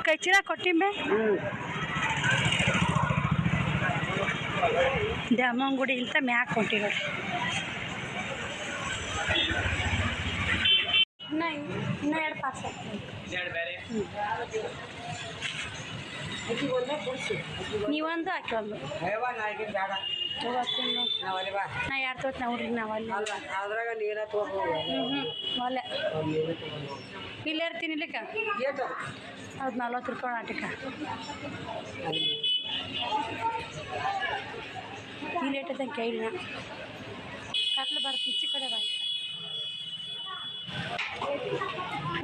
ಕೈ ಚೀಲ ಕೊಟ್ಟಿಂಬೆ ದ್ಯಾಮವ್ವನ ಗುಡಿ ಇಂತ ಮ್ಯಾಕ್ ಹೊಂಟಿ ನೋಡ್ರಿ. ಇನ್ನ 2 ಪಾಸ್ ನೀವೊಂದು ಆಕಿ ಒಂದು ನಾ ಯಾರು ತೋತ್ ನೋಡ್ರಿ ನಾವಲ್ಲಿ ಒಲೆ ಇಲ್ಲೇ ಇರ್ತೀನಿ ಇಲ್ಲಿಕ್ಕ ಅದು 40 ರೂಪಾಯಿ ಆಟಿಕ ಈ ಲೇಟ್ ಐತೆ ಕೇಳಿನ ಕತ್ಲು ಬರ್ತಿ ಈಚೆ ಕಡೆ ಬಾಯ್ಕ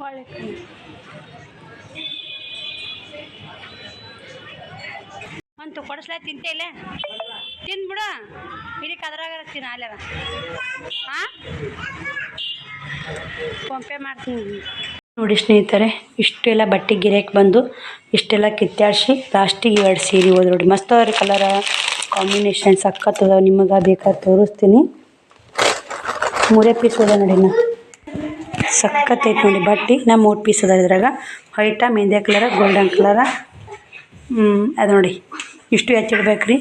ಒಳ್ಳೆ ಒಂದು ಕೊಡಿಸ್ಲಾ ತಿಂತೆ ಇಲ್ಲೇ ತಿಂದ್ಬಿಡು ಇದಕ್ಕೆ ಅದ್ರಾಗ ತಿನ್ನ ಅಲ್ಲದ ಹಾಂ ಫೋನ್ಪೇ ಮಾಡ್ತೀನಿ ನೋಡಿ ಸ್ನೇಹಿತರೆ. ಇಷ್ಟೆಲ್ಲ ಬಟ್ಟೆ ಗಿರಾಕಿ ಬಂದು ಇಷ್ಟೆಲ್ಲ ಕಿತ್ತಾಡಿಸಿ ಲಾಸ್ಟಿಗೆ 2 ಸೀರೆ ಹೋದ್ ನೋಡಿ. ಮಸ್ತ್ ಅದ ರೀ ಕಲರ ಕಾಂಬಿನೇಷನ್ ಸಖತ್ ಅದಾವ. ನಿಮಗೆ ಬೇಕಾದ್ರೆ ತೋರಿಸ್ತೀನಿ. 3 ಪೀಸ್ ಅದ ನೋಡಿ. ನಾ ಸಖತ್ ಐತೆ ನೋಡಿ ಬಟ್ಟೆ. ನಾ 3 ಪೀಸ್ ಅದ ಇದ್ರಾಗ. ವೈಟ ಮೆಹಂದಿ ಕಲರ ಗೋಲ್ಡನ್ ಕಲರ ಅದು ನೋಡಿ. ಇಷ್ಟು ಹೆಚ್ಚಿಡ್ಬೇಕು ರೀ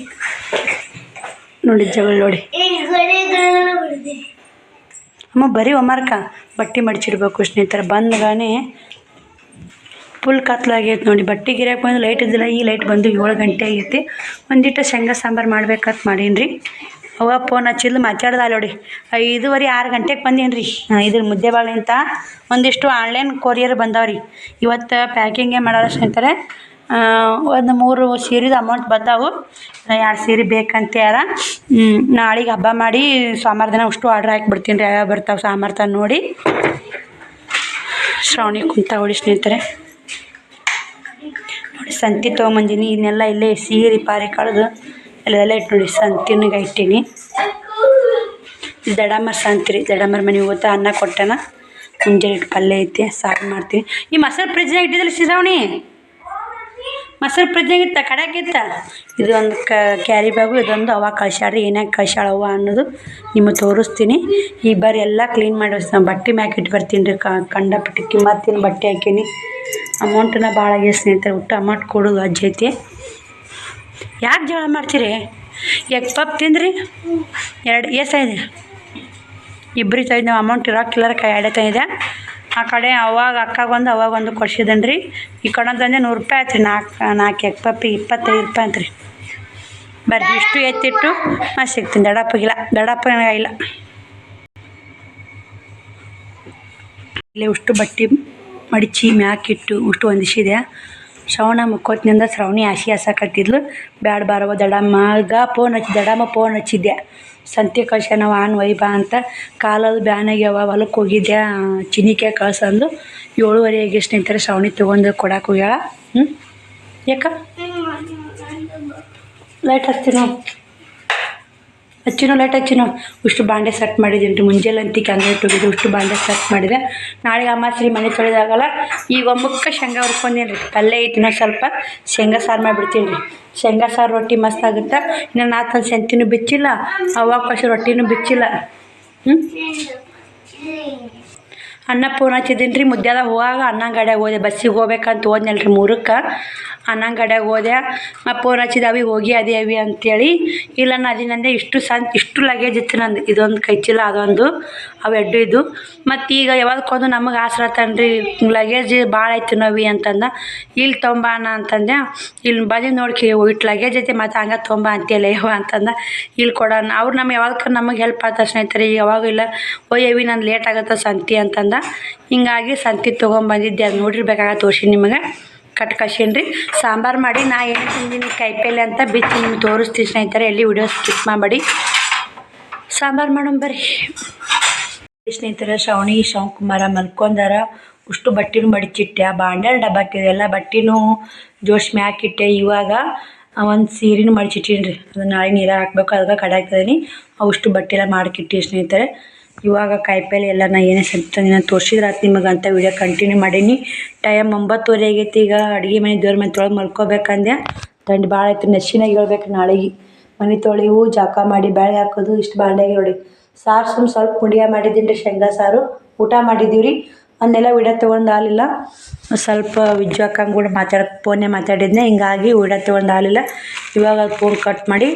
ನೋಡಿ. ಜಗಳ ನೋಡಿ ಅಮ್ಮ ಬರೀ ಒಮ್ಮರ್ಕ ಬಟ್ಟೆ ಮಡಿಚಿಡ್ಬೇಕು ಸ್ನೇಹಿತರೆ. ಬಂದಗಾನೆ ಫುಲ್ ಕತ್ಲಾಗೈತೆ ನೋಡಿ. ಬಟ್ಟೆ ಗಿರಾಕಿ ಬಂದು ಲೈಟ್ ಇದ್ದಿಲ್ಲ. ಈ ಲೈಟ್ ಬಂದು 7 ಗಂಟೆ ಆಗೈತಿ. ಒಂದಿಟ್ಟು ಶೇಂಗಾ ಸಾಂಬಾರು ಮಾಡ್ಬೇಕಂತ ಮಾಡೀನಿ ರೀ. ಅವ ಫೋನ್ ಹಚ್ಚಿದ್ದು ಮಾತಾಡ್ದ ನೋಡಿ. 5:30 6 ಗಂಟೆಗೆ ಬಂದೀನಿ ರೀ. ಇದ್ರ ಮುದ್ದೆಬಾಳೆ ಅಂತ ಒಂದಿಷ್ಟು ಆನ್ಲೈನ್ ಕೊರಿಯರ್ ಬಂದಾವ್ರಿ. ಇವತ್ತು ಪ್ಯಾಕಿಂಗೇ ಮಾಡೋರು ಸ್ನೇಹಿತರೆ. ಒಂದು 3 ಸೀರೆದು ಅಮೌಂಟ್ ಬಂದಾವು. 2 ಸೀರೆ ಬೇಕಂತ ಯಾರ ನಾಳೆಗೆ ಹಬ್ಬ ಮಾಡಿ ಸೋಮವಾರ ದಿನ ಅಷ್ಟು ಆರ್ಡ್ರ್ ಹಾಕಿಬಿಡ್ತೀನಿ ರೀ. ಯಾವ್ಯಾವ ಬರ್ತಾವೆ ಸೋಮವಾರ ತನಕ ನೋಡಿ. ಶ್ರಾವಣಿ ಕುಂತ ಹೊಡಿ ಸ್ನೇಹಿತರೆ ನೋಡಿ. ಸಂತಿ ತೊಗೊಂಬಂದೀನಿ. ಇದನ್ನೆಲ್ಲ ಇಲ್ಲೇ ಸೀರೆ ಪಾರಿ ಕಳೆದು ಎಲ್ಲ ಇಟ್ಟು ನೋಡಿ. ಸಂತಿನಾಗ ಇಟ್ಟೀನಿ. ದಡಮರ ಸಂತಿ ರೀ. ದಡಮರ ಮನೆಗೆ ಹೋಗ್ತಾ ಅನ್ನ ಕೊಟ್ಟನ. ಮುಂಜಾನೆ ಇಟ್ಟು ಪಲ್ಯ ಐತಿ ಸಾರು ಮಾಡ್ತೀನಿ. ಈ ಮೊಸರು ಫ್ರಿಜ್ನಾಗ ಇಟ್ಟಿದ್ದಿಲ್ಲ ಶ್ರಾವಣಿ. ಮೊಸರು ಫ್ರಿಜ್ನಾಗಿತ್ತ ಕಡಾಕಿತ್ತ. ಇದು ಒಂದು ಕ್ಯಾರಿ ಬ್ಯಾಗು. ಇದೊಂದು ಅವ ಕಳ್ಸ್ಯಾಡ್ರಿ. ಏನಾಗ ಕಳ್ಸ್ಯಾಳವ್ವ ಅನ್ನೋದು ನಿಮಗೆ ತೋರಿಸ್ತೀನಿ. ಈ ಬಾರಿ ಎಲ್ಲ ಕ್ಲೀನ್ ಮಾಡಿ ಬಟ್ಟೆ ಮ್ಯಾಕ್ ಇಟ್ಟು ಬರ್ತೀನಿ ರೀ. ಕಂಡಪಟ್ಟಿ ಕಿಮ್ಮತ್ತಿನ ಬಟ್ಟೆ ಹಾಕೀನಿ. ಅಮೌಂಟನ್ನ ಭಾಳ ಆಗಿದೆ ಸ್ನೇಹಿತರೆ. ಒಟ್ಟು ಅಮೌಂಟ್ ಕೊಡೋದು ಅಜ್ಜೈತಿ. ಯಾಕೆ ಜಗಳ ಮಾಡ್ತೀರಿ? ಎಗ್ ಪಪ್ ತಿಂದ್ರಿ 2 ಏಸಾಯಿದೆ. ಇಬ್ಬರಿಗೆ ತಂದು ನಾವು ಅಮೌಂಟ್ ಇರೋಕ್ಕಿಲ್ಲರ ಕೈ 2 ತಂದಿದೆ. ಆ ಕಡೆ ಅವಾಗ ಅಕ್ಕಾಗೊಂದು ಅವಾಗೊಂದು ಕೊಡ್ಸಿದನ್ ರೀ. ಈ ಕಡೆ ತಂದೆ 100 ರೂಪಾಯಿ ಆಯ್ತು ರೀ. 4 ಎಗ್ ಪಪ್ಪಿ 25 ರೂಪಾಯಿ ಅಂತ ರೀ. ಬರ್ರಿ ಇಷ್ಟು ಎತ್ತಿಟ್ಟು ಮತ್ತೆ ಸಿಗ್ತೀನಿ. ದಡಪ್ಪಗಿಲ್ಲ. ದಡಪ್ಪ ನನಗಾಗಿಲ್ಲ. ಇಲ್ಲೇ ಉಷ್ಟು ಬಟ್ಟೆ ಮಡಿಚಿ ಮ್ಯಾಕಿಟ್ಟು ಉಷ್ಟು ಹೊಂದಿಸಿದೆ. ಶ್ರವಣ ಮುಕ್ಕೋತ್ನಿಂದ ಶ್ರವಣಿ ಆಸೆ ಹಸಕತ್ತಿದ್ಲು. ಬ್ಯಾಡ ಬಾರವ ದಡಮ್ಮಗ ಫೋನ್ ಹಚ್ಚಿ ದಡಮ್ಮ ಫೋನ್ ಹಚ್ಚಿದ್ದೆ. ಸಂತೆ ಕಳ್ಸ ನಾವು ಒಯ್ಬಾ ಅಂತ. ಕಾಲದು ಬ್ಯಾನಾಗ್ಯಾವ ಹೊಲಕ್ಕೆ ಹೋಗಿದ್ದೆ ಚಿನಿಕಾಯಿ ಕಳ್ಸಂದು. 7:30 ಆಗಿ ಸ್ನೇಹಿತರೆ. ಶ್ರವಣಿ ತೊಗೊಂಡು ಕೊಡಕ್ಕೆ ಹೋಗ್ಯಾಳ. ಯಾಕ ಲೈಟ್ ಹಚ್ತೀನೋ ಲೈಟ್ ಹಚ್ಚಿನೋ. ಇಷ್ಟು ಬಾಂಡೆ ಸೆಟ್ ಮಾಡಿದ್ದೀನಿ ರೀ. ಮುಂಜಾನೆ ಅಂತಿಕೆ ಹಂಗೆ ಇಟ್ಟೋಗಿದ್ದು. ಇಷ್ಟು ಬಾಂಡೆ ಸೆಟ್ ಮಾಡಿದೆ. ನಾಳೆಗೆ ಅಮಾಸ್ರಿ ಮನೆ ತೊಳೆದಾಗಲ್ಲ. ಈಗ ಒಮ್ಮಕ್ಕೆ ಶೇಂಗಾ ಹುರ್ಕೊಂಡೀನಿ ರೀ. ಪಲ್ಯ ಐತಿ. ಇನ್ನೊಂದು ಸ್ವಲ್ಪ ಶೇಂಗಾ ಸಾರು ಮಾಡಿಬಿಡ್ತೀನಿ ರೀ. ಶೇಂಗಾ ಸಾರು ರೊಟ್ಟಿ ಮಸ್ತ್ ಆಗುತ್ತೆ. ಇನ್ನು ನಾ ತಂದು ಸಂತಿನೂ ಬಿಚ್ಚಿಲ್ಲ. ಅವಾಗ ಕಳ್ಸಿ ರೊಟ್ಟಿನೂ ಬಿಚ್ಚಿಲ್ಲ. ಅನ್ನ ಫೋನ್ ಹಚ್ಚಿದ್ದೀನಿ ರೀ. ಮುದ್ದೆ ಹೋಗಾಗ ಅನ್ನಂಗೆ ಗಾಡ್ಯಾಗ ಹೋದೆ. ಬಸ್ಸಿಗೆ ಹೋಗ್ಬೇಕಂತ ಹೋದ್ನಲ್ಲ ರೀ 3ಕ್ಕೆ. ಅನ್ನಂಗೆ ಗಾಡ್ಯಾಗ ಹೋದೆ. ಮತ್ತು ಫೋನ್ ಹಚ್ಚಿದ ಅವಿ ಹೋಗಿ ಅದೇ ಅವಿ ಅಂತೇಳಿ. ಇಲ್ಲ ನಾ ಅದಿನಂದೆ. ಇಷ್ಟು ಲಗೇಜ್ ಇತ್ತು ನಂದು. ಇದೊಂದು ಕೈ ಚೀಲ ಅದೊಂದು ಅವು 2 ಇದ್ದು. ಮತ್ತು ಈಗ ಯಾವಾಗಕ್ಕೊಂದು ನಮಗೆ ಆಸರತ್ತನ್ರಿ ಲಗೇಜ್ ಭಾಳ ಐತಿ ನವಿ ಅಂತಂದ. ಇಲ್ಲಿ ತೊಂಬಾನ ಅಂತಂದೆ. ಇಲ್ಲಿ ಬಂದು ನೋಡ್ಕಿ ಇಟ್ಟು ಲಗೇಜ್ ಐತಿ ಮತ್ತು ಹಂಗೆ ತೊಂಬ ಅಂತೀಯಲ್ಲ ಯಾವ ಅಂತಂದ. ಇಲ್ಲಿ ಕೊಡೋಣ ಅವ್ರು ನಮಗೆ ಹೆಲ್ಪ್ ಆಗ್ತಾರೆ ಸ್ನೇಹಿತರೆ. ಈಗ ಯಾವಾಗ ಇಲ್ಲ ಒಯ್ಯವಿ ನಂದು ಲೇಟ್ ಆಗುತ್ತೆ ಸಂತಿ ಅಂತಂದ. ಹಿಂಗಾಗಿ ಸಂತಿ ತೊಗೊಂಬಂದಿದ್ದೆ. ಅದು ನೋಡಿರ್ಬೇಕಾಗತ್ತೆ. ತೋರಿಸಿ ನಿಮಗೆ ಕಟ್ ಕಳ್ಸೀನಿ ರೀ. ಸಾಂಬಾರು ಮಾಡಿ ನಾ ಏನು ತಿಂದೀನಿ ಕಾಯಿಪಲ್ಲೆ ಅಂತ ಬಿಚ್ಚಿ ನಿಮ್ಗೆ ತೋರಿಸ್ತೀನಿ ಸ್ನೇಹಿತರೆ. ಎಲ್ಲಿ ವಿಡಿಯೋ ಸ್ಕಿಪ್ ಮಾಡಬೇಡಿ. ಸಾಂಬಾರು ಮಾಡೋಣ ಬರ್ರಿ ಸ್ನೇಹಿತರೆ. ಶ್ರವಣಿ ಶಿವಕುಮಾರ ಮಲ್ಕೊಂಡಾರ. ಅಷ್ಟು ಬಟ್ಟೆನೂ ಮಡಿಚಿಟ್ಟೆ. ಬಾಂಡೆ ಡಬ್ಬಾಕಿದೆ. ಎಲ್ಲ ಬಟ್ಟೆನೂ ಜೋಡಿಸಿ ಮ್ಯಾಕಿಟ್ಟೆ. ಇವಾಗ ಒಂದು ಸೀರೆನೂ ಮಡಿಚಿಟ್ಟೀನಿ ರೀ. ಅದನ್ನು ನಾಳೆ ನೀರು ಹಾಕಬೇಕು. ಅದಕ್ಕೆ ಕಡಾಕ್ತಿದ್ದೀನಿ. ಅಷ್ಟು ಬಟ್ಟೆ ಎಲ್ಲ ಮಾಡಿಕಿಟ್ಟಿ ಸ್ನೇಹಿತರೆ. ಇವಾಗ ಕಾಯಿಪಲ್ಲೆ ಎಲ್ಲ ನಾ ಏನೇ ಸಂತ ತೋರಿಸಿದ್ರೆ ಆಯ್ತು ನಿಮಗೆ ಅಂತ ವಿಡಿಯೋ ಕಂಟಿನ್ಯೂ ಮಾಡೀನಿ. ಟೈಮ್ 9:30 ಆಗೈತಿ. ಈಗ ಅಡುಗೆ ಮನೆ ದೇವ್ರ ಮನೆ ತೊಳೆದು ಮಲ್ಕೋಬೇಕಂದೆ. ತಂಡಿ ಭಾಳ ಆಯ್ತು. ನೆಚ್ಚಿನಾಗ ಹೇಳ್ಬೇಕು ನಾಳೆಗೆ. ಮನೆ ತೊಳೆವು ಜಾಕ ಮಾಡಿ ಬ್ಯಾಳೆ ಹಾಕೋದು. ಇಷ್ಟು ಬಾಂಡೆಗೆ ನೋಡಿ. ಸಾರು ಸ್ವಲ್ಪ ಮುಂಡಿಗೆ ಮಾಡಿದ್ದೀನಿ ರೀ. ಶೇಂಗಾ ಸಾರು ಊಟ ಮಾಡಿದ್ದೀವಿ ರೀ. ಅದನ್ನೆಲ್ಲ ವಿಡಿಯೋ ತೊಗೊಂಡು ಆಗಲಿಲ್ಲ. ಸ್ವಲ್ಪ ವಿಜ್ಜು ಅಕ್ಕಂಗೆ ಕೂಡ ಫೋನ್ನೇ ಮಾತಾಡಿದ್ನೆ, ಹಿಂಗಾಗಿ ವಿಡಿಯೋ ತೊಗೊಂಡು ಆಗಲಿಲ್ಲ. ಇವಾಗ ಫೋನ್ ಕಟ್ ಮಾಡಿ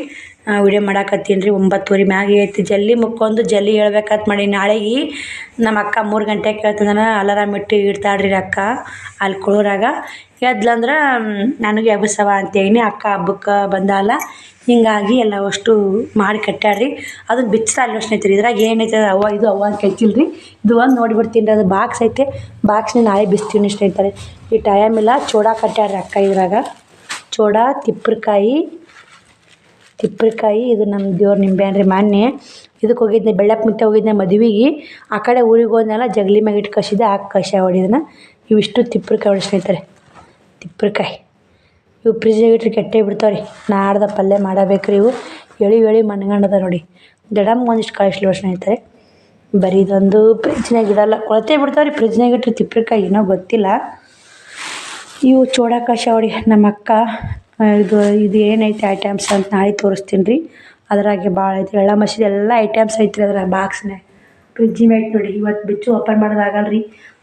ವಿಡಿಯೋ ಮಾಡಾಕತ್ತೀನಿ ರೀ. 9:30 ಮ್ಯಾಗೆ ಐತಿ. ಜಲ್ದಿ ಮುಕ್ಕೊಂಡು ಜಲ್ದಿ ಹೇಳ್ಬೇಕಂತ ಮಾಡಿ. ನಾಳೆಗೆ ನಮ್ಮ ಅಕ್ಕ 3 ಗಂಟೆಗೆ ಕೇಳ್ತಂದ್ರೆ ಅಲಾರಾಮ್ ಇಟ್ಟು ಇಡ್ತಾಳ್ರಿ ಅಕ್ಕ ಅಲ್ಲಿ ಕುಳೂರಾಗ. ಎದ್ಲಂದ್ರೆ ನನಗೆ ಎಬ್ಬಿಸವ ಅಂತೇಳಿ ಅಕ್ಕ ಹಬ್ಬಕ್ಕೆ ಬಂದಾಲ, ಹಿಂಗಾಗಿ ಎಲ್ಲ ಅಷ್ಟು ಮಾಡಿ ಕಟ್ಟಾಡ್ರಿ. ಅದನ್ನು ಬಿಚ್ಚ ಅಲ್ಲಿ ಸ್ನೇಹಿತರೆ. ಇದ್ರಾಗ ಏನೈತೆ ಅವ್ವ ಇದು ಅವ್ವ ಅಂತ ಕೈತಿಲ್ರಿ. ಇದು ಒಂದು ನೋಡಿಬಿಡ್ತೀನಿ ರೀ. ಅದು ಬಾಕ್ಸ್ ಐತೆ, ಬಾಕ್ಸ್ನ ನಾಳೆ ಬಿಸ್ತೀನಿ ಸ್ನೇಹಿತರೆ. ಈ ಟೈಮ್ ಇಲ್ಲ. ಚೋಡ ಕಟ್ಟಾಡ್ರಿ ಅಕ್ಕ ಇದ್ರಾಗ. ಚೋಡ ತಿಪ್ಪರ್ಕಾಯಿ ಇದು ನಮ್ಮ ದೇವ್ರ ನಿಂಬೆ ಹಣ್ಣು ರೀ. ಮೊನ್ನೆ ಇದಕ್ಕೆ ಹೋಗಿದ್ದೆ, ಬೆಳ್ಳಪ್ಪ ಮಿಟ್ಟ ಹೋಗಿದ್ದೆ ಮದುವೆಗೆ. ಆ ಕಡೆ ಊರಿಗೆ ಹೋದ್ನೆಲ್ಲ ಜಗಲಿ ಮ್ಯಾಗ ಇಟ್ಟು ಕಸಿದೆ, ಕಸಿ ಹೊಡಿದನ. ಇವಿಷ್ಟು ತಿಪ್ಪರ್ಕಾಯಿ ಹೊಡಿ ಸ್ನೇಹಿತರೆ. ತಿಪ್ಪರ್ಕಾಯಿ ಇವು ಫ್ರಿಜ್ಜಾಗ ಇಟ್ರಿ ಕೆಟ್ಟೇ ಬಿಡ್ತಾವೆ ರೀ. ನಾಡ್ದ ಪಲ್ಯ ಮಾಡಬೇಕ್ರಿ. ಇವು ಎಳಿ ಮಣ್ಗಂಡದ ನೋಡಿ. ದಡಮ್ ಒಂದಿಷ್ಟು ಕಳಿಸ್ಲಿ ಸ್ನೇಹಿತರೆ. ಬರೀ ಇದೊಂದು ಫ್ರಿಜ್ನಾಗ ಇಡಲ್ಲ, ಕೊಳತೆ ಬಿಡ್ತಾವೆ ರೀ ಫ್ರಿಜ್ನಾಗ ಇಟ್ರಿ ತಿಪ್ಪರ್ಕಾಯಿ. ಏನೋ ಗೊತ್ತಿಲ್ಲ. ಇವು ಚೋಡ ಕಸಿ ಹೊಡಿ ನಮ್ಮ ಅಕ್ಕ. ಇದು ಏನೈತೆ ಐಟಮ್ಸ್ ಅಂತ ನಾಳೆ ತೋರಿಸ್ತೀನಿ ರೀ. ಅದ್ರಾಗೆ ಭಾಳ ಐತಿ. ಎಳ್ಳ ಮಸೀದಿ ಎಲ್ಲ ಐಟಮ್ಸ್ ಐತ್ರಿ ಅದ್ರ ಬಾಕ್ಸ್ನಾಗ. ಫ್ರಿಜ್ಜಿನ ಐತೆ ನೋಡಿ. ಇವತ್ತು ಬಿಚ್ಚು ಓಪನ್ ಮಾಡೋದಾಗಲ್ಲ ರೀ.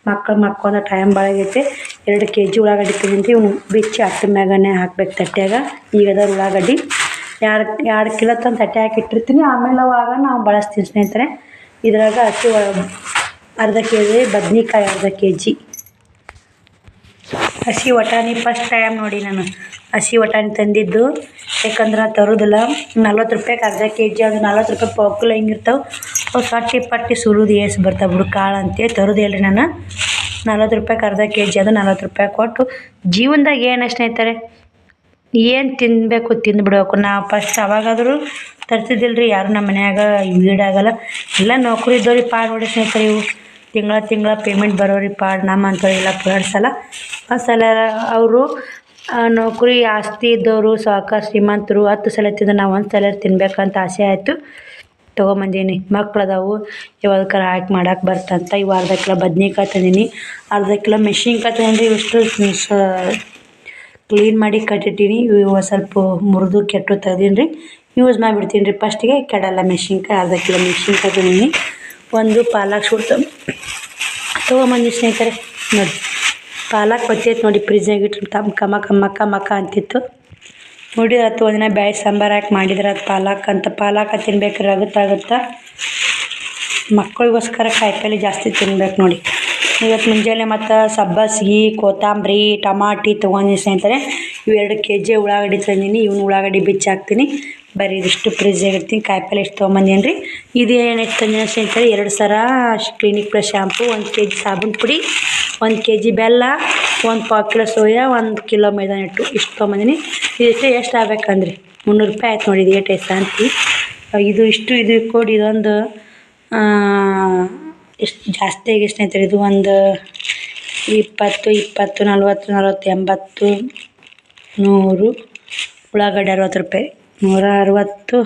ಮಕ್ಕಳು ಮಕ್ಕೊಂದು ಟೈಮ್ ಭಾಳ ಆಗೈತೆ. 2 kg ಉಳ್ಳಾಗಡ್ಡಿ ತೊಗೊಂಡ್ರಿ. ಇವ್ನು ಬಿಚ್ಚಿ ಅಟ್ಟ ಮ್ಯಾಗನೇ ಹಾಕ್ಬೇಕು ತಟ್ಟ್ಯಾಗ. ಈಗ ಅದ ಉಳ್ಳಾಗಡ್ಡಿ 2 ಕಿಲೋ ತಂದು ತಟ್ಟೆ ಹಾಕಿಟ್ಟಿರ್ತೀನಿ. ಆಮೇಲೆ ಅವಾಗ ನಾವು ಬಳಸ್ತೀನಿ ಸ್ನೇಹಿತರೆ. ಇದ್ರಾಗ ಅರ್ಧ kg ಬದ್ನಿಕಾಯಿ, ಅರ್ಧ kg ಹಸಿ ವಟಾಣಿ. ಫಸ್ಟ್ ಟೈಮ್ ನೋಡಿ ನಾನು ಹಸಿ ವಟಾಣಿ ತಂದಿದ್ದು. ಯಾಕಂದ್ರೆ ತರೋದಿಲ್ಲ. 40 ರೂಪಾಯಿಗೆ ಅರ್ಧ kg. ಅದು 40 ರೂಪಾಯಿ ಪಾವು ಕಿಲೋ ಹಿಂಗಿರ್ತಾವೆ. ಅವು ಪಟ್ಟಿ ಸುಲಿದು ಏಸು ಬರ್ತಾವೆ ಬಿಡು ಕಾಳು ಅಂತೇಳಿ ತರೋದೇ ಇಲ್ರಿ ನಾನು. 40 ರೂಪಾಯಿಗೆ ಅರ್ಧ kg. ಅದು 40 ರೂಪಾಯಿ ಕೊಟ್ಟು ಜೀವನದಾಗ ಏನು ಸ್ನೇಹಿತರೆ, ಏನು ತಿನ್ನಬೇಕು ತಿಂದುಬಿಡ್ಬೇಕು. ನಾವು ಫಸ್ಟ್ ಅವಾಗಾದರೂ ತರ್ತಿದ್ದಿಲ್ಲ ರೀ ಯಾರು ನಮ್ಮ ಮನ್ಯಾಗ. ಈಡಾಗಲ್ಲ ಎಲ್ಲ ನೌಕರಿ ಇದ್ದವ್ರಿ ಪಾಡು ನೋಡಿ ಸ್ನೇಹಿತರೆ. ಇವು ತಿಂಗಳ ಪೇಮೆಂಟ್ ಬರೋರಿ ಪಾಡು. ನಮ್ಮಂಥವ್ರಿಗೆಲ್ಲ ಸಲ ಅವರು ನೌಕರಿ ಆಸ್ತಿ ಇದ್ದವರು ಸಾವುಕಾರ ಶ್ರೀಮಂತರು 10 ಸಲ ತಿಂದು ನಾವು 1 ಸಲ ತಿನ್ಬೇಕಂತ ಆಸೆ ಆಯಿತು. ತೊಗೊಂಬಂದೀನಿ. ಮಕ್ಳದಾವು ಯಾವ್ದಕ್ಕಾರ ಹಾಕಿ ಮಾಡಕ್ಕೆ ಬರ್ತಂತ. ಇವು ಅರ್ಧ ಕಿಲೋ ಬದ್ನಿಕಾಯಿ ತಂದೀನಿ, ಅರ್ಧ ಕಿಲೋ ಮೆಣಸಿನ್ಕಾಯಿ ತಂದೀನಿ. ಇಷ್ಟು ಕ್ಲೀನ್ ಮಾಡಿ ಕಟ್ಟಿಟ್ಟೀನಿ. ಇವು ಸ್ವಲ್ಪ ಮುರಿದು ಕೆಟ್ಟು ತೆಗ್ದೀನಿ ರೀ. ಯೂಸ್ ಮಾಡಿಬಿಡ್ತೀನಿ ರೀ. ಫಸ್ಟಿಗೆ ಕೆಡಲ್ಲ ಮೆಣಸಿನ್ಕಾಯಿ. ಅರ್ಧ ಕಿಲೋ ಮೆಣಸಿನ್ಕಾಯಿ ತಂದೀನಿ. ಒಂದು ಪಾಲಕ್ ಸುಡ್ತು ತೊಗೊಂಬಂದು ಸ್ನೇಹಿತರೆ. ನೋಡಿ ಪಾಲಕ್ ಗೊತ್ತೈತೆ ನೋಡಿ. ಫ್ರಿಜ್ನಾಗ ಇಟ್ಟು ಕಮ್ಮ ಅಂತಿತ್ತು ನೋಡಿ. ಅದು ಒಂದಿನ ಬ್ಯಾಳೆ ಸಾಂಬಾರು ಹಾಕಿ ಮಾಡಿದ್ರೆ ಅದು ಪಾಲಕ್ ತಿನ್ಬೇಕ್ರಿ. ಆಗುತ್ತಾ ಮಕ್ಕಳಿಗೋಸ್ಕರ ಕಾಯಿಪಲ್ಲೆ ಜಾಸ್ತಿ ತಿನ್ಬೇಕು ನೋಡಿ. ಇವತ್ತು ಮುಂಜಾನೆ ಮತ್ತು ಸಬ್ಬಸ್ಗೆ ಕೊತ್ತಂಬರಿ ಟಮಾಟಿ ತೊಗೊಂಡಿನಿ ಸ್ನೇಹಿತರೆ. ಇವು 2 kg ಉಳ್ಳಾಗಡ್ಡಿ ತಂದೀನಿ. ಇವ್ನು ಉಳ್ಳಾಗಡ್ಡಿ ಬಿಚ್ಚಿ ಹಾಕ್ತೀನಿ. ಬರೀ ಇದಿಷ್ಟು ಫ್ರಿಜ್ಜಾಗ ಇಡ್ತೀನಿ. ಕಾಯಿಪಲ್ಲೆ ಎಷ್ಟು ತೊಗೊಂಬಂದೇನಿ ರೀ. ಇದು ಏನೈತೆ ತಂದಿನ ಸ್ನೇಹಿತರೆ, 2 ಸರ ಕ್ಲಿನಿಕ್ ಪ್ಲಸ್ ಶಾಂಪು, 1 kg ಸಾಬೂನು ಪುಡಿ, 1 kg ಬೆಲ್ಲ, 1 ಪಾವು ಕಿಲೋ ಸೋಯಾ, 1 ಕಿಲೋ ಮೈದಾ ಹಿಟ್ಟು ಇಷ್ಟು ತೊಗೊಂಬಂದಿನಿ. ಇದಕ್ಕೆ ಎಷ್ಟು ಆಗ್ಬೇಕಂದ್ರಿ 300 ರೂಪಾಯಿ ಆಯ್ತು ನೋಡಿ. ಇದು ಏಟು ಶಾಂತಿ. ಇದು ಕೊಡಿ. ಇದೊಂದು ಎಷ್ಟು ಜಾಸ್ತಿ ಆಗಿ ಸ್ನೇಹಿತರೆ. ಇದು ಒಂದು 20, 40, 80, 100 ಉಳ್ಳಾಗಡ್ಡಿ 60 ರೂಪಾಯಿ, 160,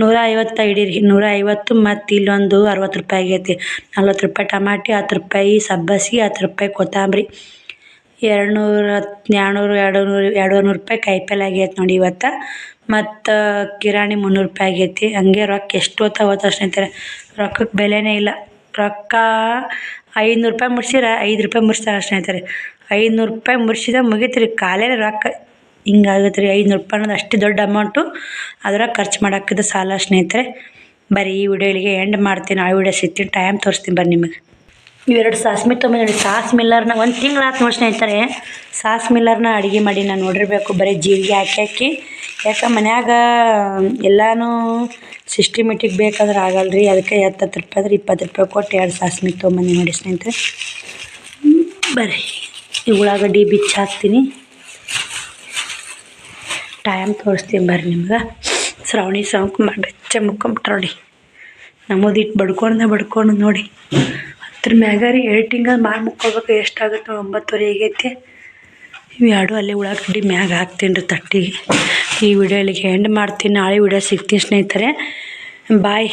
150 ಹಿಡೀರಿ. 150 ಮತ್ತು ಇಲ್ಲೊಂದು 60 ರೂಪಾಯಿ ಆಗೈತಿ. 40 ರೂಪಾಯಿ ಟಮಾಟಿ, 10 ರೂಪಾಯಿ ಸಬ್ಬಸ್ಗೆ, 10 ರೂಪಾಯಿ ಕೊತ್ತಂಬರಿ, 200 ರೂಪಾಯಿ ಕಾಯಿಪಲ್ಲೆ ಆಗೈತೆ ನೋಡಿ ಇವತ್ತು. ಮತ್ತು ಕಿರಾಣಿ 300 ರೂಪಾಯಿ ಆಗೈತಿ. ಹಂಗೆ ರೊಕ್ಕ ಎಷ್ಟು ಹೋಗ್ತಾ ಸ್ನೇಹಿತರೆ. ರೊಕ್ಕಕ್ಕೆ ಬೆಲೆನೇ ಇಲ್ಲ. ರೊಕ್ಕ 500 ರೂಪಾಯಿ ಮುಡ್ಸಿರ 5 ರೂಪಾಯಿ ಮುಡ್ಸ್ತಾರೆ ಸ್ನೇಹಿತರೆ. 500 ರೂಪಾಯಿ ಮುಡ್ಸಿದ ಮುಗೀತು ರೀ. ಕಾಲೇ ರೊಕ್ಕ ಹಿಂಗಾಗುತ್ತೆ ರೀ. 500 ರೂಪಾಯಿ ಅನ್ನೋದು ಅಷ್ಟು ದೊಡ್ಡ ಅಮೌಂಟು. ಅದ್ರಾಗ ಖರ್ಚು ಮಾಡೋಕ್ಕಿದ್ದು ಸಾಲ ಸ್ನೇಹಿತರೆ. ಬರೀ ಈ ವಿಡಿಯೋ ಇಲ್ಲಿಗೆ ಎಂಡ್ ಮಾಡ್ತೀನಿ. ಆ ವಿಡಿಯೋ ಸಿಗ್ತೀನಿ, ಟೈಮ್ ತೋರಿಸ್ತೀನಿ ಬರ್ರಿ ನಿಮಗೆ. ಇವೆರಡು ಸಾಸ್ಮಿ ತೊಗೊಂಡು ನೋಡಿ. ಸಾಸ್ ಮಿಲ್ಲರ್ನ 1 ತಿಂಗಳು ಆಯ್ತು ನೋಡಿ ಸ್ನೇಹಿತರೆ. ಸಾಸ್ ಮಿಲ್ಲರ್ನ ಅಡುಗೆ ಮಾಡಿ ನಾನು ನೋಡಿರಬೇಕು. ಬರೀ ಜೀರಿಗೆ ಹಾಕಿ ಯಾಕೆ ಮನ್ಯಾಗ ಎಲ್ಲನೂ ಸಿಸ್ಟಮೆಟಿಕ್ ಬೇಕಾದ್ರೆ ಆಗಲ್ಲ ರೀ. ಅದಕ್ಕೆ 10 ರೂಪಾಯಿ ಅಂದ್ರೆ 20 ರೂಪಾಯಿ ಕೊಟ್ಟು 2 ಸಾಸ್ಮಿ ತೊಗೊಂಬಂದು ನೋಡಿ ಸ್ನೇಹಿತರೆ. ಬರ್ರಿ ಈ ಉಳ್ಳಾಗಡ್ಡಿ ಬಿಚ್ಚಿ ಹಾಕ್ತೀನಿ. ಟೈಮ್ ತೋರಿಸ್ತೀನಿ ಬರ್ರಿ ನಿಮ್ಗೆ. ಶ್ರಾವಣಿ ಸಾಂಕು ಬೆಚ್ಚ ಮುಕ್ಕೊಂಬಿಟ್ರೆ ನೋಡಿ. ನಮ್ಮದಿಟ್ಟು ಬಡ್ಕೊಂಡು ನೋಡಿ. ಅದ್ರ ಮ್ಯಾಗ ರೀ ಎಡಿಟಿಂಗ್ ಮಾಡಿ ಮುಕ್ಕೊಳ್ಬೇಕು. ಎಷ್ಟಾಗುತ್ತೆ 9:30 ಆಗೈತೆ. ಇವು 2 ಅಲ್ಲೇ ಉಳ್ಳಾಗಡ್ಡಿ ಮ್ಯಾಗ ಹಾಕ್ತೀನಿ ರೀ ತಟ್ಟಿಗೆ. ಈ ವಿಡಿಯೋ ಇಲ್ಲಿಗೆ ಎಂಡ್ ಮಾಡ್ತೀನಿ. ನಾಳೆ ವಿಡಿಯೋ ಸಿಗ್ತೀನಿ ಸ್ನೇಹಿತರೆ. ಬಾಯ್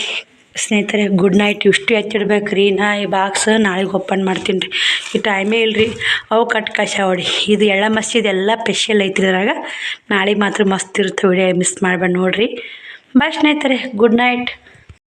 ಸ್ನೇಹಿತರೆ. Good night. ಇಷ್ಟು ಎತ್ತಿಡ್ಬೇಕು ರೀ. ನಾ ಈ ಬಾಕ್ಸ್ ನಾಳೆಗೆ ಓಪನ್ ಮಾಡ್ತೀನಿ ರೀ. ಈ ಟೈಮೇ ಇಲ್ಲರಿ. ಅವು ಕಸ ಹೊಡಿ. ಇದು ಎಳ್ಳ ಮಸಿ ಇದೆಲ್ಲ ಸ್ಪೆಷಲ್ ಐತ್ರಿ ಇದ್ರಾಗ. ನಾಳೆಗೆ ಮಾತ್ರ ಮಸ್ತ್ ಇರುತ್ತೆ ವಿಡಿಯೋ. ಮಿಸ್ ಮಾಡ್ಬೇಡಿ ನೋಡಿರಿ. ಬಾಯ್ ಸ್ನೇಹಿತರೆ. Good night.